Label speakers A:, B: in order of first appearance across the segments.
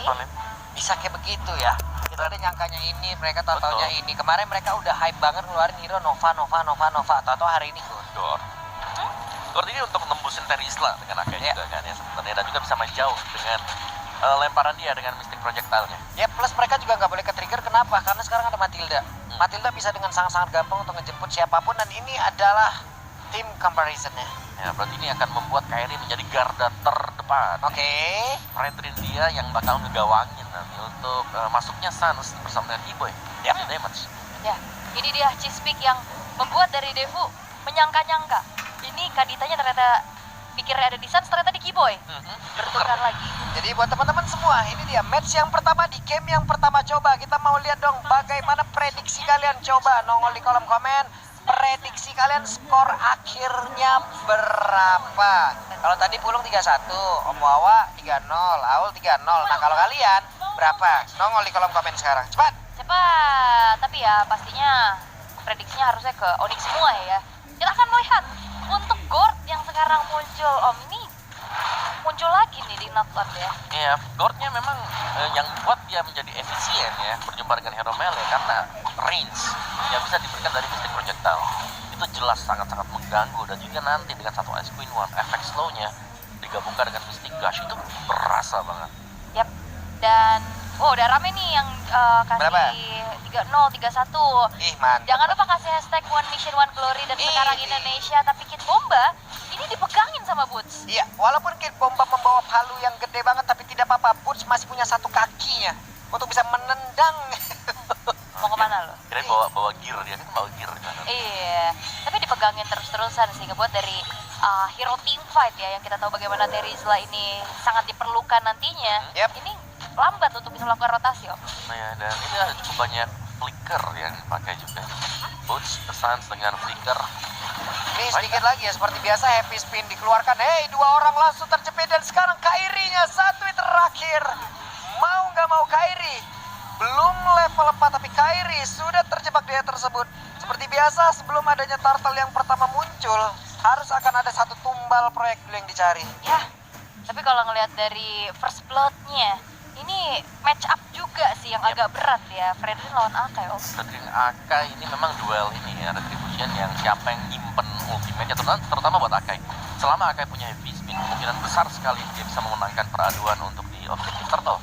A: Valin.
B: Bisa kayak begitu ya. Kita ada nyangkanya ini, mereka tau-taunya ini. Kemarin mereka udah hype banget ngeluarin hero Nova. Atau hari ini
A: Gord. Gord ini untuk nembusin Terisla dengan Akai juga kan ya sebenarnya. Dan juga bisa main jauh dengan lemparan dia dengan Mystic Projectile-nya.
B: Ya plus mereka juga nggak boleh ke-trigger. Kenapa? Karena sekarang ada Matilda. Matilda bisa dengan sangat-sangat gampang untuk ngejemput siapapun. Dan ini adalah tim comparison-nya.
A: Ya, berarti ini akan membuat Kairi menjadi garda terdepan.
B: Oke.
A: Fredrin dia yang bakal ngegawangin nanti untuk masuknya Sans bersama dengan Kiboy. Ya, damage.
C: Ya, ini dia Cheesepeak yang membuat dari Devu menyangka-nyangka. Ini Kaditanya ternyata pikirnya ada di Sans, ternyata di Kiboy. Bertukar lagi.
B: Jadi buat teman-teman semua, ini dia match yang pertama di game yang pertama. Coba kita mau lihat dong bagaimana prediksi kalian. Coba nongol di kolom komen. Prediksi kalian skor akhirnya berapa? Kalau tadi Pulung 3-1, Om Wawa 3-0, Aul 3-0. Nah kalau kalian berapa? Nongol di kolom komen sekarang. Cepat!
C: Cepat, tapi ya pastinya prediksinya harusnya ke Onyx semua ya. Kita akan melihat untuk Gord yang sekarang muncul, Om, ini muncul lagi nih di knockdown ya.
A: Iya, Gordnya memang yang buat dia menjadi efisien ya berjumpa dengan hero melee karena range yang bisa diberikan dari Mystic Projectile itu jelas sangat-sangat mengganggu. Dan juga nanti dengan satu Ice Queen One efek slownya digabungkan dengan Mystic Gush itu berasa banget.
C: Yap, dan udah rame nih yang kasih
B: Berapa?
C: 3-0, 3-1.
B: Ih mantap.
C: Jangan lupa kasih hashtag One Mission One Glory dan sekarang Indonesia. Tapi Kid Bomba ini dipegangin sama Boots.
B: Iya, walaupun Kid Bomba membawa palu yang gede banget, tapi tidak apa-apa. Boots masih punya satu kakinya untuk bisa menendang.
C: Mau kemana lo?
A: Kirain bawa gear, dia kan bawa gear kan.
C: Iya, tapi dipegangin terus-terusan sih, ngebuat dari hero team fight ya, yang kita tahu bagaimana Terisla ini sangat diperlukan nantinya.
B: Yep.
C: Ini lambat untuk bisa melakukan rotasi, Om.
A: Nah ya, dan ini ada cukup banyak flicker yang dipakai juga. Boots, Sans dengan flicker.
B: Ini sedikit lagi ya, seperti biasa happy spin dikeluarkan. Hei, dua orang langsung terjepit dan sekarang Kairi-nya satu terakhir. Mau nggak mau Kairi. Belum level 4 tapi Kairi sudah terjebak dia tersebut. Seperti biasa sebelum adanya turtle yang pertama muncul, harus akan ada satu tumbal proyek dulu yang dicari.
C: Ya, tapi kalau ngelihat dari first blood-nya, ini match up juga sih yang agak berat ya. Fredrin lawan Akai, Om.
A: Fredrin Akai ini memang duel ini ya, retribution yang siapa yang nyimpen ultimate-nya, terutama buat Akai. Selama Akai punya heavy spin, kemungkinan besar sekali dia bisa memenangkan peraduan untuk di objektif turtle.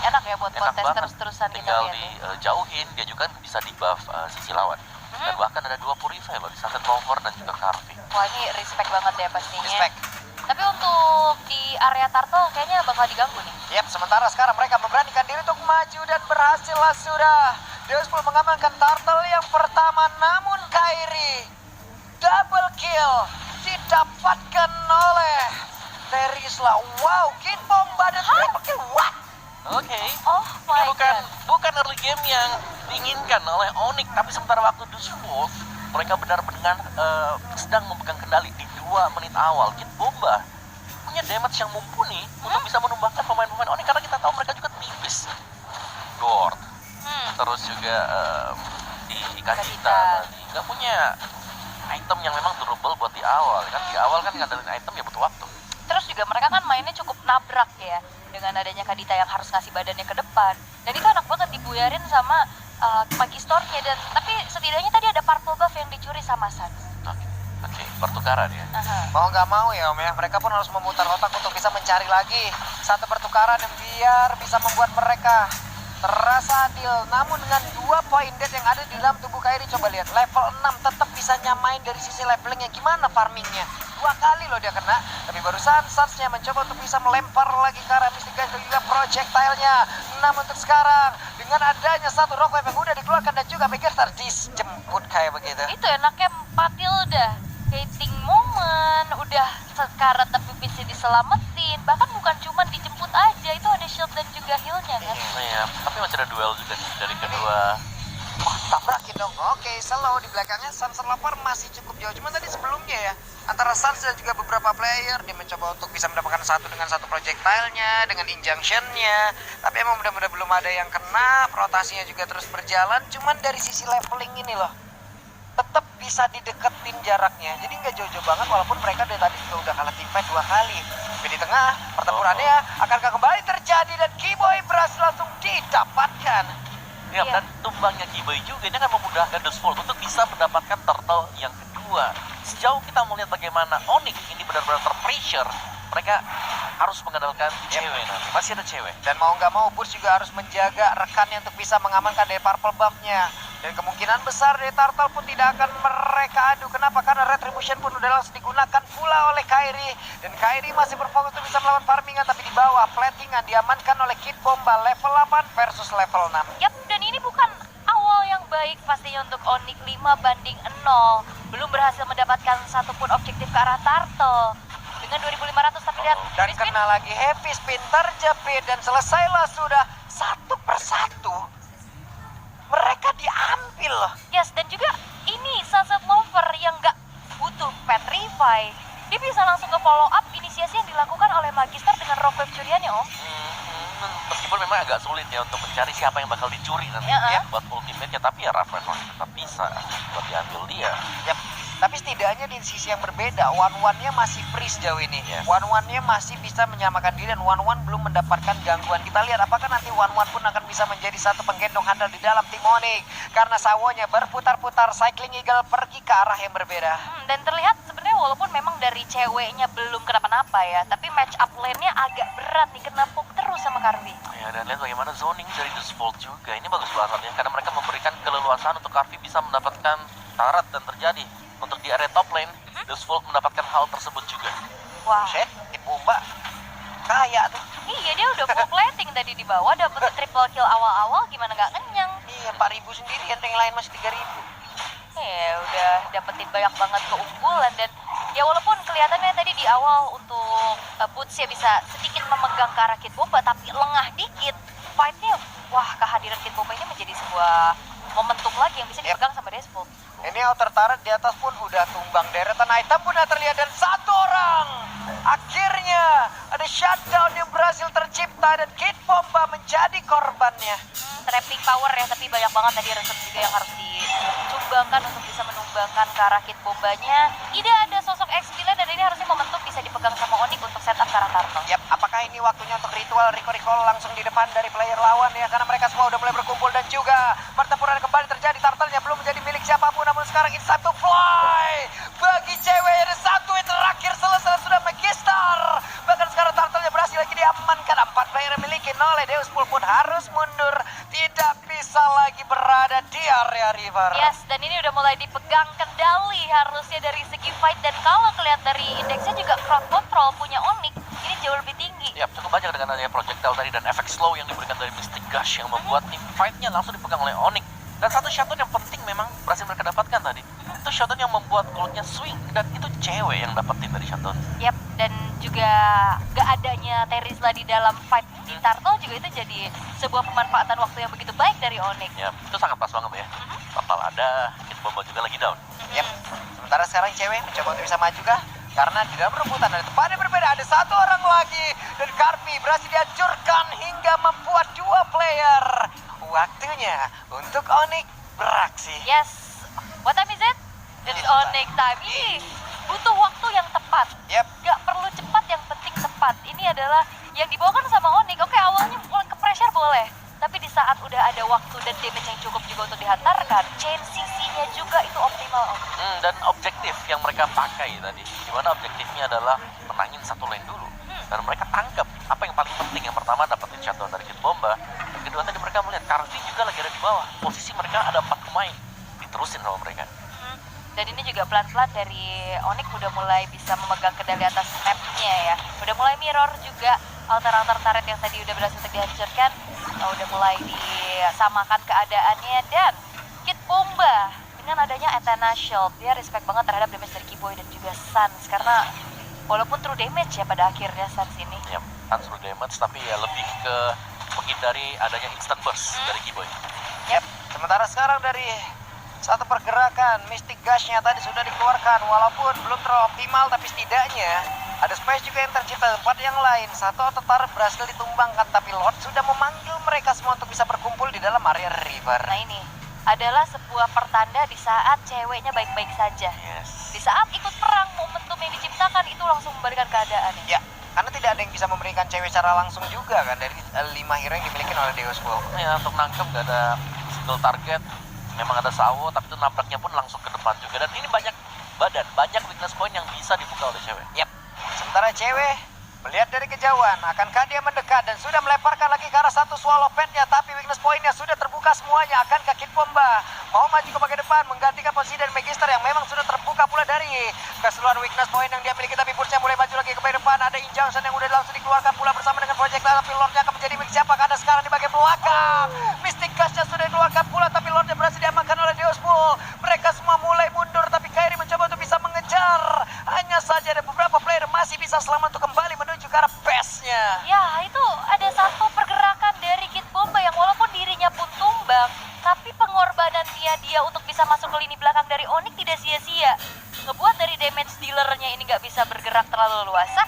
C: Enak ya buat
A: Enak
C: kontes
A: banget.
C: terus-terusan kita
A: Tinggal
C: lihat ya.
A: dijauhin, dia juga bisa di buff sisi lawan. Dan bahkan ada 2 purify loh, di Sunset Rover dan juga Carving.
C: Wah, ini respect banget ya pastinya.
B: Respect.
C: Tapi untuk di area turtle kayaknya bakal diganggu nih.
B: Yap, sementara sekarang mereka memberanikan diri untuk maju dan berhasillah sudah. Deus Pul mengamankan turtle yang pertama, namun Kairi double kill didapatkan oleh Terisla. Wow, Kid Bomba dan triple kill. What?
A: Oke.
C: Oh my
A: Ini
C: god.
A: bukan early game yang diinginkan oleh Onyx, tapi sementara waktu Deuce Wolf, mereka benar-benar sedang memegang kendali di 2 menit awal. Kid Bomba punya damage yang mumpuni untuk bisa menumbangkan pemain-pemain Onyx karena kita tahu mereka juga tipis. Gord. Terus juga di Kadita tadi nggak punya item yang memang durable buat di awal. Kan di awal kan ngandelin item ya butuh waktu.
C: Terus juga mereka kan mainnya cukup nabrak ya, dengan adanya Kadita yang harus ngasih badannya ke depan. Dan itu enak banget dibuyarin sama Magistorm-nya. Dan tapi setidaknya tadi ada purple buff yang dicuri sama Sans.
A: Oke, pertukaran ya.
B: Mau nggak mau ya Om ya, mereka pun harus memutar otak untuk bisa mencari lagi satu pertukaran yang biar bisa membuat mereka terasa adil. Namun dengan 2 poin dead yang ada di dalam tubuh Kairi, coba lihat level 6 tetap bisa nyamain dari sisi levelingnya. Gimana farmingnya? 2 kali loh dia kena, tapi barusan Sans-nya mencoba untuk bisa melempar lagi ke arah Mystic Gush dan juga projectile-nya. Namun untuk sekarang dengan adanya satu rock wave yang udah dikeluarkan dan juga Megastar dijemput kayak begitu.
C: Itu enaknya Matilda, hating moment, udah sekarat tapi bisa diselamatin. Bahkan bukan cuma dijemput aja, itu ada shield dan juga heal-nya kan.
A: Iya, tapi masih ada duel juga nih dari kedua.
B: Wah, tabrakin dong. Oke, slow di belakangnya Sans Lover masih cukup jauh. Cuma tadi sebelumnya ya, antara Sans dan juga beberapa player dia mencoba untuk bisa mendapatkan satu dengan satu projectile-nya, dengan injunction-nya. Tapi emang benar-benar belum ada yang kena, rotasinya juga terus berjalan. Cuman dari sisi leveling ini loh, tetap bisa dideketin jaraknya. Jadi nggak jauh-jauh banget walaupun mereka dari tadi juga udah kalah teamfight 2 kali. Tapi di tengah pertempurannya akankah kembali terjadi dan Kiboy didapatkan.
A: Ya,
C: Iya.
A: dan tumbangnya Kiboy juga ini akan memudahkan Dustfall untuk bisa mendapatkan turtle yang kedua. Sejauh kita melihat bagaimana Onyx ini benar-benar terpressure, mereka harus mengandalkan cewek nanti. Masih ada cewek.
B: Dan mau nggak mau Boots juga harus menjaga rekannya untuk bisa mengamankan dari purple buff-nya. Dan kemungkinan besar dari Turtle pun tidak akan mereka adu. Kenapa? Karena Retribution pun udah langsung digunakan pula oleh Kairi. Dan Kairi masih berfokus untuk bisa melawan farmingan, tapi di bawah platingan diamankan oleh Kid Bomba level 8 versus level 6.
C: Yap, dan ini bukan awal yang baik pastinya untuk Onyx 5-0. Belum berhasil mendapatkan satupun objektif ke arah Turtle. Dengan 2.500 tapi lihat
B: Dan
C: Crispin.
B: kena lagi heavy spin terjepit dan selesailah sudah satu persatu. Mereka diambil loh.
C: Yes, dan juga ini Sunset Lover yang nggak butuh Petrify. Dia bisa langsung ke follow up inisiasi yang dilakukan oleh Magister dengan Rock Wave curiannya, Om.
A: Meskipun memang agak sulit ya untuk mencari siapa yang bakal dicuri nanti
C: Ya,
A: buat ultimate-nya, tapi ya Rafael masih tetap bisa buat diambil dia.
B: Yap. Tapi setidaknya di sisi yang berbeda, One-One-nya masih free sejauh ini.
A: Yes.
B: One-One-nya masih bisa menyamakan diri dan One-One belum mendapatkan gangguan. Kita lihat apakah nanti One-One pun akan bisa menjadi satu penggendong handal di dalam tim Onyx. Karena sawonya berputar-putar, Cycling Eagle pergi ke arah yang berbeda.
C: Dan terlihat sebenarnya walaupun memang dari ceweknya belum kenapa-napa ya, tapi match up lane-nya agak berat nih, kena poke terus sama Karvi.
A: Ya, dan lihat bagaimana zoning dari Dustfall juga. Ini bagus banget ya, karena mereka memberikan keleluasaan untuk Karvi bisa mendapatkan tarat dan terjadi. Untuk di area top lane, Dustfall mendapatkan hal tersebut juga.
C: Wah,
B: Buset, Kid Bomba kaya tuh.
C: iya dia udah full plating tadi di bawah, dapet triple kill awal-awal, gimana nggak kenyang.
B: Iya, 4.000 sendiri, yang lain masih 3.000.
C: Ya udah dapetin banyak banget keunggulan dan ya walaupun kelihatannya tadi di awal untuk Boots ya bisa sedikit memegang ke arah Kid Bomba, tapi lengah dikit. Fightnya, wah kehadiran Kid Bomba ini menjadi sebuah momentum lagi yang bisa dipegang sama Despot.
B: Ini outer turret di atas pun udah tumbang, deretan item pun udah terlihat dan satu orang. Akhirnya ada shutdown yang berhasil tercipta dan Kid Bomba menjadi korbannya.
C: Trapping power ya, tapi banyak banget tadi reset juga yang harus disumbangkan untuk bisa menumbangkan ke arah Kid Bombanya. Tidak ada sosok X9 dan ini harusnya momentum bisa dipegang sama Onyx untuk setup ke arah Turtle.
B: Yap, apakah ini waktunya untuk ritual recall langsung di depan dari player lawan ya? Karena mereka semua udah mulai berkumpul dan juga pertempuran kembali terjadi. Turtle-nya belum menjadi milik siapapun, namun sekarang it's time to fly. Bagi cewek ada satu yang terakhir selesai sudah Magister. Bahkan sekarang Turtle-nya berhasil lagi diamankan. 4 player yang miliki oleh Deus Pool pun harus mundur. Tidak bisa lagi berada di area river.
C: Yes, dan ini udah mulai dipegang kendali harusnya dari segi fight dan kalau kelihatan dari indeksnya juga crowd control punya Onyx ini jauh lebih tinggi.
A: Ya, cukup banyak dengan adanya projectile tadi dan efek slow yang diberikan dari Mystic Gush yang membuat tim fight-nya langsung dipegang oleh Onyx. Dan satu shutdown yang penting memang berhasil mereka dapatkan tadi. Itu shutdown yang membuat goldnya swing dan itu cewek yang dapetin dari shutdown.
C: Yap, dan juga gak adanya Terizla di dalam fight di Turtle juga itu jadi sebuah pemanfaatan waktu yang begitu baik dari Onyx.
A: Ya, itu sangat pas banget ya. Total ada, Kid Bomba juga lagi down.
B: Yap. Sementara sekarang cewek mencoba untuk bisa maju kah? Karena di dalam rebutan ada tempat yang berbeda. Ada satu orang lagi. Dan Karvi berhasil dihancurkan hingga membuat 2 player. Waktunya untuk Onyx beraksi.
C: Yes, what time is it? It's Onyx time. Ini butuh waktu yang tepat.
B: Yap.
C: Gak perlu cepat, yang penting tepat. Ini adalah yang dibawakan sama Onyx. Oke, awalnya ke pressure boleh. Tapi di saat udah ada waktu dan damage yang cukup juga untuk dihantarkan, chain CC-nya juga itu optimal, Om.
A: Dan objektif yang mereka pakai tadi, dimana objektifnya adalah menangin satu lane dulu. Dan mereka tangkap apa yang paling penting. Yang pertama dapetin shutdown dari Kid Bomba. Yang kedua tadi mereka melihat Karvi juga lagi ada di bawah. Posisi mereka ada 4 pemain. Diterusin sama mereka.
C: Dan ini juga pelan-pelan dari Onyx udah mulai bisa memegang kendali atas map-nya ya. Udah mulai mirror juga altar-altar turret yang tadi udah berhasil dihancurkan. Udah mulai disamakan keadaannya dan Kid Bomba dengan adanya Athena Shield, dia respect banget terhadap damage dari Kiboy dan juga Sans karena walaupun true damage ya pada akhirnya Sans ini.
A: Ya, kan true damage tapi ya lebih ke menghindari adanya instant burst dari Kiboy.
B: Yap. Sementara sekarang dari satu pergerakan Mystic Gush-nya tadi sudah dikeluarkan walaupun belum terlalu optimal tapi setidaknya ada space juga yang tercipta di tempat yang lain. Satu ototar berhasil ditumbangkan tapi Lord sudah memanggil mereka semua untuk bisa berkumpul di dalam area river.
C: Nah ini adalah sebuah pertanda di saat ceweknya baik-baik saja.
A: Yes.
C: Di saat ikut perang, momentum yang diciptakan itu langsung membalikan keadaan.
B: Ya, karena tidak ada yang bisa memberikan cewek secara langsung juga kan dari 5 hero yang dimiliki oleh Deus Bowl.
A: Ya, untuk nangkep gak ada single target. Memang ada sawo, tapi itu nabraknya pun langsung ke depan juga. Dan ini banyak badan, banyak weakness point yang bisa dibuka oleh cewek.
B: Yap. Sementara cewek melihat dari kejauhan, akankah dia mendekat dan sudah melemparkan lagi ke arah satu swallow pad-nya, tapi weakness point-nya sudah terbuka semuanya. Akankah Kid Bomba mau maju ke bagian depan menggantikan posisi dari Magister yang memang sudah terbuka pula dari keseluruhan weakness point yang dia miliki, tapi Burst-nya mulai maju lagi ke bagian depan. Ada Injunction yang udah langsung dikeluarkan pula bersama dengan Projectile, tapi Lord-nya akan menjadi milik siapa? Karena sekarang di bagian belakang Mystic Gas-nya sudah dikeluarkan pula, tapi Lord-nya berhasil diamankan oleh Deus Bull. Mereka semua mulai mundur, tapi Kairi mencoba untuk bisa mengejar. Hanya saja ada beberapa player masih bisa selamat untuk kembali menuju ke arah base-nya.
C: Ya, itu ada satu pergerakan dari Kid Bomba yang walaupun dirinya pun tumbang, tapi pengorbanan dia untuk bisa masuk ke lini belakang dari Onyx tidak sia-sia. Ngebuat dari damage dealer-nya ini nggak bisa bergerak terlalu luasa,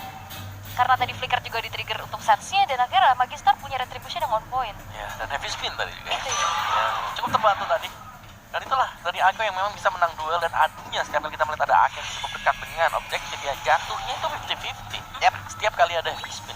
C: karena tadi flicker juga di-trigger untuk sense-nya, dan akhirnya Magister punya retribution yang on point.
A: Ya, dan heavy spin tadi juga.
C: Itu ya.
A: Yang cukup tepat tuh tadi. Dan itulah dari Ako yang memang bisa menang duel, dan adunya sekarang kita melihat ada Ako yang cukup dekat dengan objektif ya. Jatuhnya itu 50-50.
B: Yap.
A: Setiap kali ada heavy spin.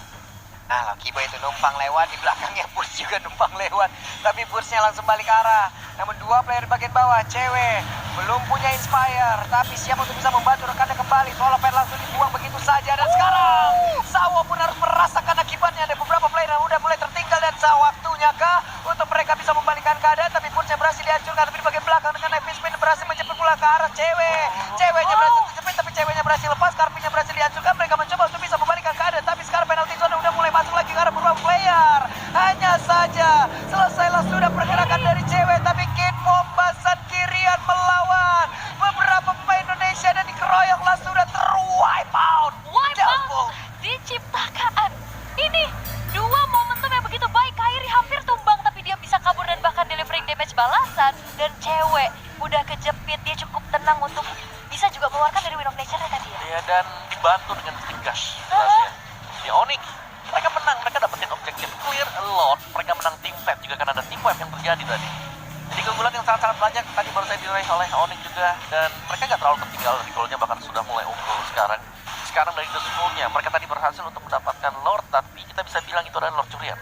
B: Nah, Kiba itu numpang lewat, di belakangnya Burst juga numpang lewat. Tapi Burst-nya langsung balik arah. Namun dua player di bagian bawah, cewek belum punya Inspire, tapi siap untuk bisa membantu rekannya kembali. Swallow Pad langsung dibuang begitu saja. Dan sekarang Sawo pun harus merasakan akibatnya. Ada beberapa player yang udah mulai tertinggal, dan waktunya kah untuk mereka bisa membalikan keadaan. Tapi Burst-nya berhasil dihancurkan, tapi di bagian belakang dengan heavy spin berhasil menjemput pula ke arah cewek. Ceweknya berhasil terjepit, tapi ceweknya berhasil lepas. Karpinya berhasil dihancurkan. Mereka mencoba untuk bisa membalikan keadaan, tapi sekarang penalti zone udah mulai masuk lagi ke arah beberapa player. Hanya saja selesailah sudah pergerakan dari cewek, tapi Kid Bomba saat kirian melawan beberapa pemain Indonesia, dan dikeroyoklah sudah terwipe out.
C: Wipe out diciptakan. Ini dua momentum yang begitu baik. Kairi hampir tumbang, tapi dia bisa kabur dan bahkan delivering damage balasan. Dan cewek udah kejepit, dia cukup tenang untuk bisa juga mengeluarkan dari Wind of Nature tadi ya.
A: Ya, dan dibantu dengan Mystic Gas jelasnya. Di Onyx mereka menang, mereka dapetin objektif clear a lot. Mereka menang team fight juga karena ada team wipe yang terjadi tadi. Jadi keunggulan yang sangat-sangat banyak tadi baru saya diraih oleh Onyx juga, dan mereka nggak terlalu tertinggal. Recall-nya bahkan sudah mulai unggul sekarang. Sekarang dari The Soul-nya, mereka tadi berhasil untuk mendapatkan Lord, tapi kita bisa bilang itu adalah Lord curian.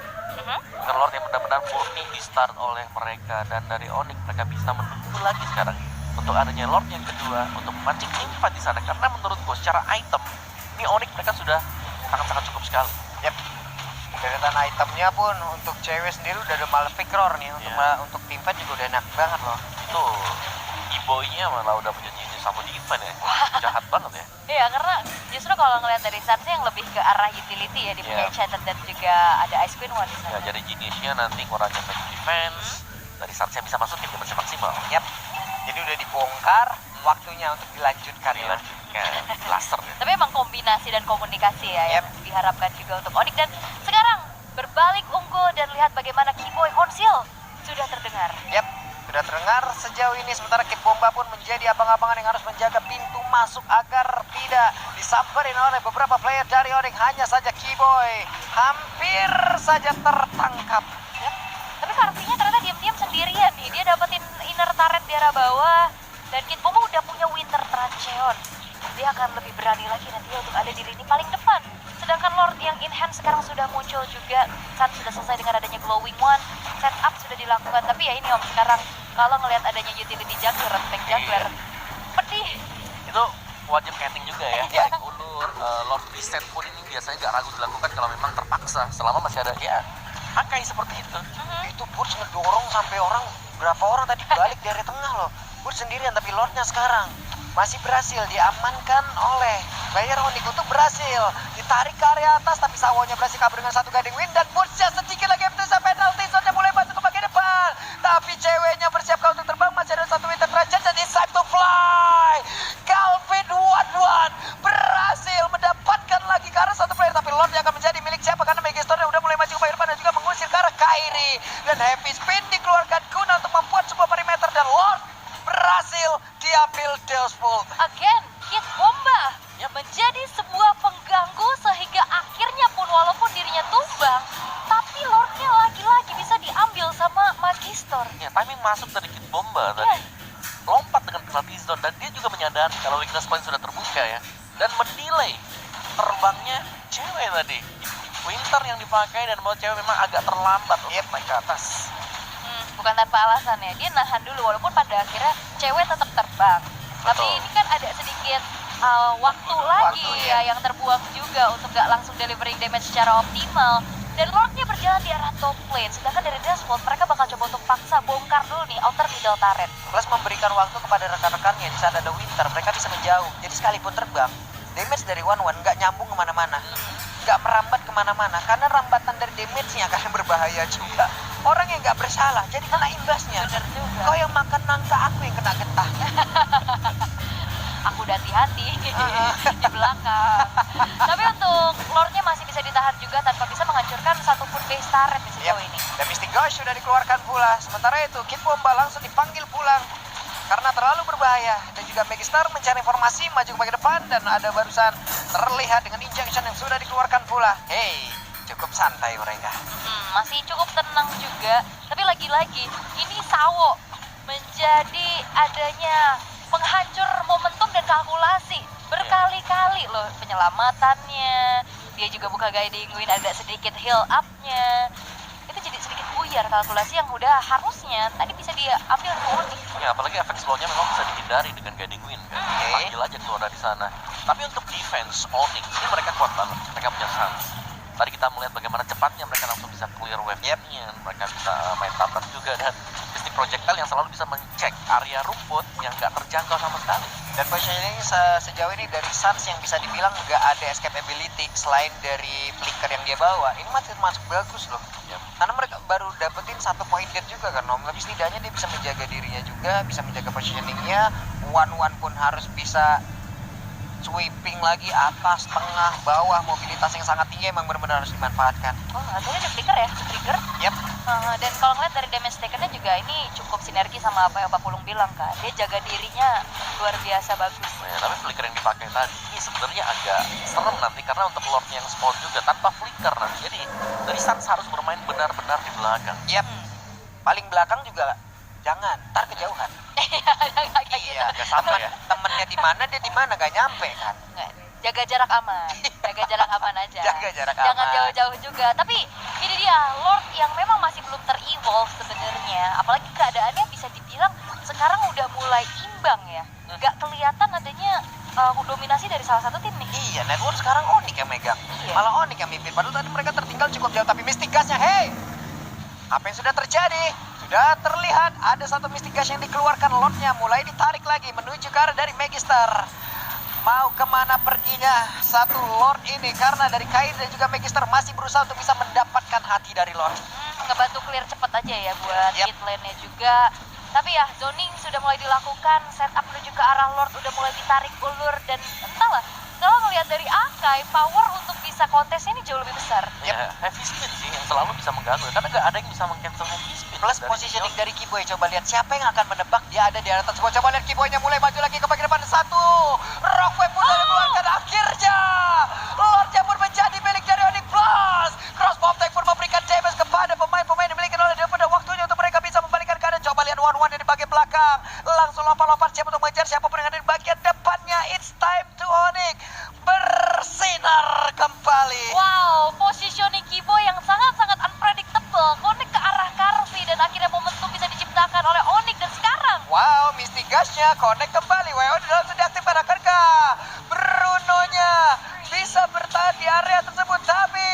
A: Bukan Lord yang benar-benar murni di start oleh mereka. Dan dari Onyx mereka bisa menunggu lagi sekarang untuk adanya Lord yang kedua untuk memancing team fight di sana. Karena menurut gue secara item ini Onyx mereka sudah sangat-sangat cukup sekali.
B: Yap. Deretan itemnya pun untuk cewek sendiri udah ada Malefic Roar nih. Untuk team fight juga udah enak banget loh.
A: Itu E-boy-nya malah udah punya jenis sama di event ya. Jahat banget ya.
C: Iya, karena justru kalau ngelihat dari Sansa yang lebih ke arah utility ya, dia punya
A: Iya.
C: Enchanted dan juga ada Ice Queen One di sana.
A: Ya, jadi jenisnya nanti ngurangin magic defense. Dari saat saya bisa masukin damage maksimal.
B: Yap. Jadi udah dibongkar, waktunya untuk dilanjutkan ya.
A: Dilanjutkan blaster ya.
C: Tapi emang kombinasi dan komunikasi ya yang
B: Yep.
C: diharapkan juga untuk Onyx. Dan sekarang berbalik unggul, dan lihat bagaimana Keyboy Honsil sudah terdengar.
B: Yap, sudah terdengar sejauh ini. Sementara Kid Bomba pun menjadi abang-abangan yang harus menjaga pintu masuk agar tidak disamperin oleh beberapa player dari Onyx. Hanya saja Keyboy hampir saja tertangkap.
C: Yep. Tapi Karpinya ternyata diam-diam sendirian nih. Dia dapetin inner turret di arah bawah, dan Kid Bomba udah punya Winter Trancheon. Dia akan lebih berani lagi nantinya untuk ada di lini paling depan. Sedangkan Lord yang in hand sekarang sudah muncul juga. Sun sudah selesai dengan adanya Glowing One. Setup sudah dilakukan. Tapi ya ini Om, sekarang kalau ngelihat adanya utility jungler, tank jungler, pedih.
A: Itu wajib ending juga ya.
C: Iya.
A: Baik ulur, Lord reset pun ini biasanya nggak ragu dilakukan kalau memang terpaksa. Selama masih ada ya Akai seperti itu.
B: Itu Burst ngedorong sampai berapa orang tadi balik dari tengah loh. Burst sendirian, tapi Lordnya sekarang masih berhasil diamankan oleh player Onyx untuk berhasil ditarik ke area atas, tapi Sawonya berhasil kabur dengan satu guiding wind, dan Burstnya sedikit lagi bisa penalti zone mulai masuk ke bagian depan, tapi ceweknya bersiapkan untuk terbang. Masih ada satu winter trajet dan it's time to fly. Calvin Wadwan berhasil mendapatkan lagi ke arah satu player, tapi Lordnya akan menjadi milik siapa? Karena Megastornya udah mulai maju ke bagian depan dan juga mengusir ke arah Kairi, dan heavy spin dikeluarkan guna untuk membuat sebuah perimeter, dan Lord berhasil diambil Deus Bolt.
C: Again, Kid Bomba menjadi sebuah pengganggu sehingga akhirnya pun walaupun dirinya tumbang, tapi Lordnya lagi-lagi bisa diambil sama Magister.
A: Ya, timing masuk dari Kid Bomba tadi. Lompat dengan penalti zone, dan dia juga menyadari kalau weakness point sudah terbuka ya. Dan menilai terbangnya cewek tadi. Winter yang dipakai dan bawa cewek memang agak terlambat untuk naik ke atas.
C: Bukan tanpa alasan ya, dia nahan dulu walaupun pada akhirnya cewek tetap terbang. Tapi
A: Betul.
C: ini kan ada sedikit waktu lagi ya yang terbuang juga untuk gak langsung delivering damage secara optimal. Dan Lordnya berjalan di arah top lane, sedangkan dari Dashboard mereka bakal coba untuk paksa bongkar dulu nih outer middle turret.
B: Plus memberikan waktu kepada rekan-rekannya di saat ada Winter, mereka bisa menjauh. Jadi sekalipun terbang, damage dari One nggak nyambung kemana-mana, nggak merambat kemana-mana, karena rambatan dari damage-nya akan berbahaya juga. Orang yang nggak bersalah, jadi kena imbasnya.
C: Bener juga.
B: Kau yang makan nangka, aku yang kena getah.
C: Aku udah hati-hati di belakang. Tapi untuk Lordnya masih bisa ditahan juga tanpa bisa menghancurkan satupun base turret di sejauh ini.
B: Dan Mystic Ghost sudah dikeluarkan pula. Sementara itu, Kid Bomba langsung dipanggil pulang karena terlalu berbahaya. Dan juga Megastar mencari informasi, maju ke depan, dan ada barusan terlihat dengan injection yang sudah dikeluarkan pula. Hey, cukup santai mereka.
C: Masih cukup tenang juga. Tapi lagi-lagi, ini Sawo menjadi adanya penghancur momentum dan kalkulasi berkali-kali loh penyelamatannya. Dia juga buka guiding wind, ada sedikit heal up-nya. Itu jadi sedikit buyar kalkulasi yang udah harusnya tadi bisa diambil ke Onyx.
A: Ya, apalagi efek slow-nya memang bisa dihindari dengan guiding wind kan. Panggil aja keluar dari sana. Tapi untuk defense Onyx ini mereka kuat banget. Mereka punya sans. Tadi kita melihat bagaimana cepatnya mereka langsung bisa clear wave-nya. Mereka bisa main tabrak juga, dan Mystic Projectile yang selalu bisa mencek area rumput yang nggak terjangkau sama sekali.
B: Dan positioning sejauh ini dari Sans yang bisa dibilang nggak ada escape ability selain dari flicker yang dia bawa. Ini masih masuk bagus loh. Karena mereka baru dapetin 1 point dead juga kan Om. Tapi setidaknya dia bisa menjaga dirinya juga, bisa menjaga positioningnya. One pun harus bisa sweeping lagi atas, tengah, bawah. Mobilitas yang sangat tinggi emang benar-benar harus dimanfaatkan.
C: Oh, akhirnya ada flicker ya, trigger. Dan kalau ngeliat dari damage taken-nya juga ini cukup sinergi sama apa yang Pak Pulung bilang kan. Dia jaga dirinya luar biasa bagus.
A: Ya, tapi flicker yang dipakai tadi ini sebenarnya agak serem nanti karena untuk Lord yang spawn juga tanpa flicker nanti. Jadi dari Sans harus bermain benar-benar di belakang.
B: Paling belakang juga jangan, ntar kejauhan.
C: Iya,
A: Gak sama ya.
B: Temennya di mana dia di mana gak nyampe kan.
C: jaga jarak aman. Jaga jarak aman aja.
B: Jaga jarak
C: Jangan
B: aman.
C: jauh-jauh juga. Tapi ini dia Lord yang memang masih belum ter-evolve sebenarnya. Apalagi keadaannya bisa dibilang sekarang udah mulai imbang ya. Gak kelihatan adanya dominasi dari salah satu tim nih.
B: Iya, network sekarang Onyx yang megang.
C: Iya.
B: Malah Onyx yang mimpin. Padahal tadi mereka tertinggal cukup jauh. Tapi Mystic Gas-nya, hey! Apa yang sudah terjadi? Sudah terlihat ada satu Mystic Gas yang dikeluarkan. Lordnya mulai ditarik lagi menuju ke arah dari Megastar. Mau kemana perginya satu Lord ini? Karena dari Kair dan juga Megastar masih berusaha untuk bisa mendapatkan hati dari Lord.
C: Ngebantu clear cepat aja ya buat
B: Yep.
C: mid lane-nya juga. Tapi ya zoning sudah mulai dilakukan, setup menuju ke arah Lord udah mulai ditarik ulur, dan entahlah kalau ngelihat dari Akai, power untuk bisa kontes ini jauh lebih besar.
A: Ya, heavy speed sih yang selalu bisa mengganggu karena nggak ada yang bisa meng-cancel heavy speed.
B: Plus positioning dari Kiboy, coba lihat siapa yang akan menebak dia ada di atas sebuah. Coba lihat Kiboynya mulai maju lagi ke bagian depan. Satu Rockwave pun dikeluarkan. Akhirnya Lordnya pun menjadi milik dari Onyx Plus. Crossbow Tech pun memberikan damage kepada pemain-pemain yang dimiliki oleh dia. Pada waktunya untuk mereka bisa membalikan keadaan. Coba lihat one yang di bagian belakang, langsung lompat-lompat siap untuk mengejar siapapun yang ada di bagian depannya. It's time to Onyx bersinar kembali.
C: Wow, positioning Kibo yang sangat-sangat unpredictable, connect ke arah Karvi, dan akhirnya momentum bisa diciptakan oleh Onyx. Dan sekarang
B: Wow, Mystic Gas-nya connect kembali. WO langsung diaktifkan. Akankah Bruno-nya bisa bertahan di area tersebut? Tapi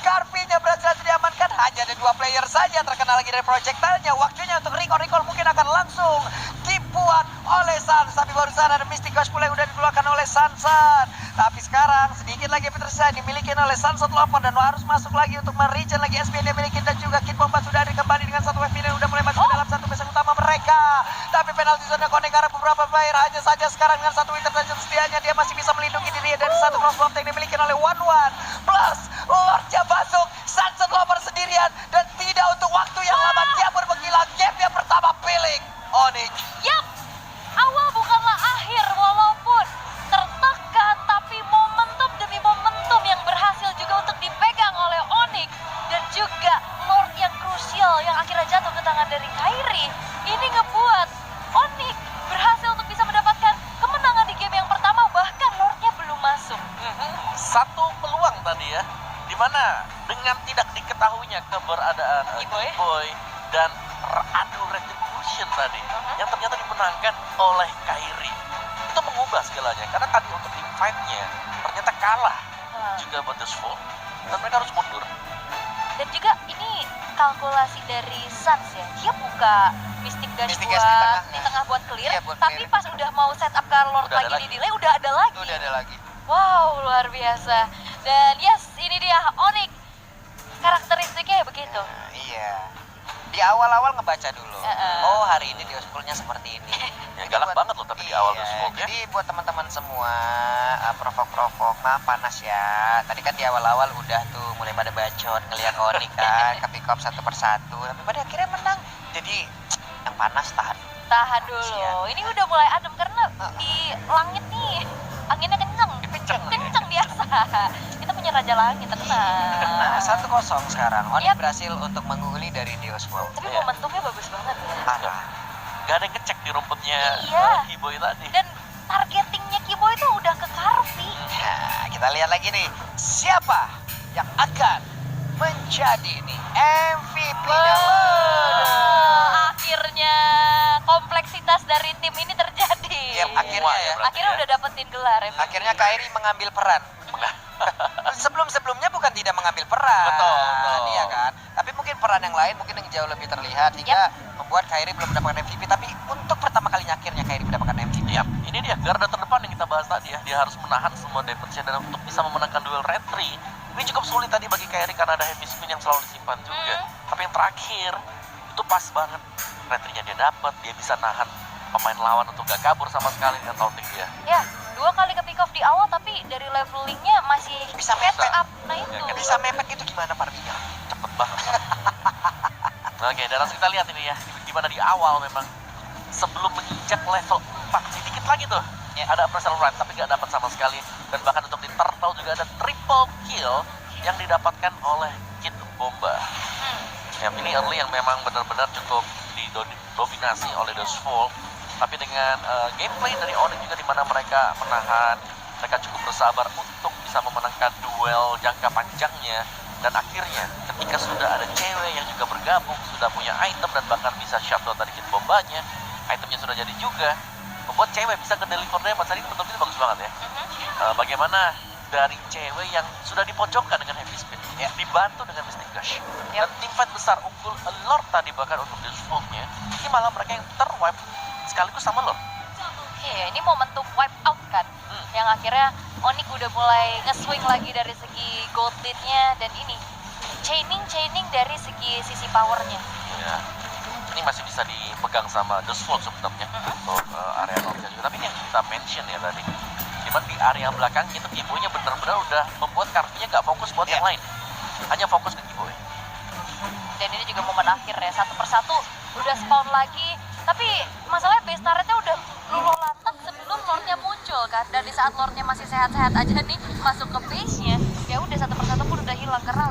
B: Karpi-nya berhasil diamankan. Hanya ada 2 player saja terkena lagi dari projectile-nya. Waktunya untuk recall mungkin akan langsung dibuat oleh Sans. Tapi barusan ada Mystic Gas mulai udah dikeluarkan oleh Sansan. Tapi sekarang sedikit lagi Petersa dimiliki oleh Sansan Lopon, dan harus masuk lagi untuk meregen lagi SP yang dimiliki. Dan juga Kid Bomba sudah ada kembali dengan satu wave yang udah mulai masuk ke dalam satu base utama mereka. Tapi penalti zona connect karena beberapa player. Hanya saja sekarang dengan satu winter saja setianya dia masih bisa melindungi diri dari satu crossbow yang dimiliki oleh One plus Lordnya masuk. Sansan Lopon sendirian dan tidak untuk waktu yang lama. Dia pun menghilang. Game yang pertama pilih Onyx.
C: Yap, awal bukanlah akhir walaupun tertekan, tapi momentum demi momentum yang berhasil juga untuk dipegang oleh Onyx. Dan juga Lord yang krusial yang akhirnya jatuh ke tangan dari Kairi. Ini ngebuat Onyx berhasil untuk bisa mendapatkan kemenangan di game yang pertama, bahkan Lordnya belum masuk.
A: Satu peluang tadi ya, di Dimana dengan tidak diketahuinya keberadaan
C: Keyboy.
A: Keyboy dan adu retribution tadi yang ternyata dimenangkan oleh Kairi, itu mengubah segalanya. Karena tadi untuk tim fight-nya ternyata kalah juga buat The Sword dan mereka harus mundur.
C: Dan juga ini kalkulasi dari Suns ya, dia buka Mystic Dash
B: Mystic
C: buat
B: Dash
C: di tengah buat clear,
B: Iya, buat
C: tapi
B: clear.
C: pas udah mau set up ke Lord
A: Udah ada
C: lagi
A: lagi.
C: di delay udah ada lagi.
B: Udah ada lagi.
C: Wow, luar biasa. Dan yes, ini dia Onyx. Karakteristiknya ya begitu.
B: Nah, iya. Di awal-awal ngebaca dulu. Oh, hari ini Diospoolnya seperti ini.
A: Ya, galak banget loh tapi di awal The Sword ya.
B: Jadi buat teman-teman semua, provok-provok, maaf panas ya. Tadi kan di awal-awal udah tuh mulai pada bacot ngelihat Onyx kan, ke pick up satu persatu. Tapi pada akhirnya menang. Jadi yang panas tahan.
C: Tahan dulu.
B: Siap.
C: Ini udah mulai adem karena di langit nih anginnya kenceng. Kenceng biasa. Kita punya raja langit, tenang.
B: Nah, 1-0 sekarang. Onyx
C: Yap.
B: berhasil untuk mengungguli dari Diospool.
C: Tapi
A: Iya.
C: momentumnya bagus banget ya.
B: Parah.
A: Gak ada yang ngecek di rumputnya
C: Iya.
A: Keyboy tadi.
C: Dan targetingnya Keyboy itu udah ke Carvi.
B: Nah, kita lihat lagi nih. Siapa yang akan menjadi nih MVP-nya?
C: Akhirnya kompleksitas dari tim ini terjadi.
B: Yap, akhirnya
A: Semua
B: ya.
A: berarti
C: Akhirnya
A: ya.
C: udah dapetin gelar MVP.
B: Akhirnya Kairi mengambil peran. Sebelum-sebelumnya bukan tidak mengambil peran.
A: Betul.
B: Iya kan? Tapi mungkin peran yang lain mungkin yang jauh lebih terlihat hingga membuat Kairi belum mendapatkan MVP. Tapi untuk pertama kalinya akhirnya Kairi mendapatkan MVP.
A: Ya, ini dia garda terdepan yang kita bahas tadi ya. Dia harus menahan semua damage-nya dan untuk bisa memenangkan duel retri. Ini cukup sulit tadi bagi Kairi karena ada heavy spin yang selalu disimpan juga. Tapi yang terakhir itu pas banget. Retrinya dia dapat, dia bisa nahan pemain lawan untuk gak kabur sama sekali dengan taunting dia.
C: Ya, 2 kali ke pick off di awal tapi dari levelingnya masih
B: Bisa
C: catch
B: mepet.
C: up. Nah itu.
A: Ya,
B: Bisa mepet itu gimana Parminya?
A: Cepet banget. Oke, dan langsung kita lihat ini ya. Gimana di awal memang sebelum menginjak level 4 sedikit lagi tuh.
B: Ya.
A: Ada Appraisal Ride tapi gak dapat sama sekali. Dan bahkan untuk di Turtle juga ada triple kill yang didapatkan oleh Kid Bomba. Ya, ini early yang memang benar-benar cukup didominasi oleh The Sword. Tapi dengan gameplay dari Onyx juga di mana mereka menahan, mereka cukup bersabar untuk bisa memenangkan duel jangka panjangnya. Dan akhirnya ketika sudah ada cewek yang juga bergabung, sudah punya item dan bahkan bisa shutdown dari Kid Bombanya, itemnya sudah jadi juga, membuat cewek bisa ke-deliver damage. Tadi betul-betul bagus banget ya. Bagaimana dari cewek yang sudah dipojokkan dengan heavy speed, ya, dibantu dengan Mystic Dash. Dan tim fight besar unggul Lord tadi bahkan untuk The Sword-nya, ini malah mereka yang terwipe sekaligus sama Lord.
C: Iya, ini momentum wipe out kan. Yang akhirnya Onyx udah mulai nge-swing lagi dari segi gold lead-nya dan ini chaining dari sisi powernya.
A: Ya, ini masih bisa dipegang sama The Sword sebenarnya untuk area Northnya juga. Tapi ini yang kita mention ya tadi, dimana di area belakang itu Keyboy-nya benar-benar udah membuat Carvi-nya gak fokus buat yang lain, hanya fokus ke Keyboy.
C: Dan ini juga momen akhir ya, satu persatu udah spawn lagi. Tapi masalahnya base turret-nya udah luluh lantak sebelum Lord-nya muncul kan. Dan di saat Lord-nya masih sehat-sehat aja nih masuk ke base-nya, ya udah satu persatu pun udah hilang karena